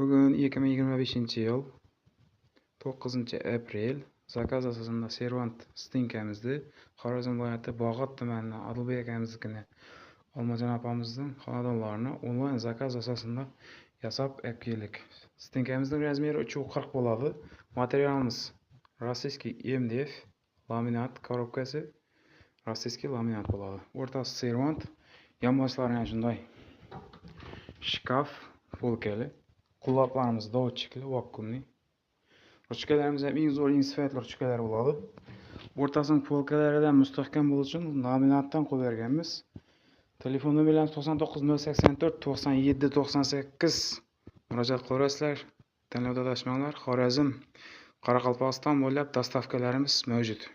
Bugun 2025-yil 9-aprel. Zakaz asosida servant stinkamizni Xorazm viloyati Bog'ot tumani Odilbek akamiznikini Olmajon opamizning xonadonlarini onlayn zakaz asosida yasab olib keldik. Stinkamizning razmeri 3x40 bo'ladi. Materialimiz rossiyskiy MDF laminat korobkasi, rossiyskiy laminat bo'ladi. O'rtasi servant, yonboshlari ham shunday. Shkaf, polkali. Quloqlarimiz dovchikli, vakuumli. Ruchkalarimiz ham eng zo'r, eng sifatli ruchkalar bo'ladi. O'rtasining polkalaridan mustahkam bo'lishi uchun laminatdan qo'yganmiz. Telefon nomerlarimiz 99084 9798. Murojaat qilasizlar. Tanlovda adashmanglar. Xorazm, Qoraqalpog'iston bo'ylab dastavkalarimiz mavjud.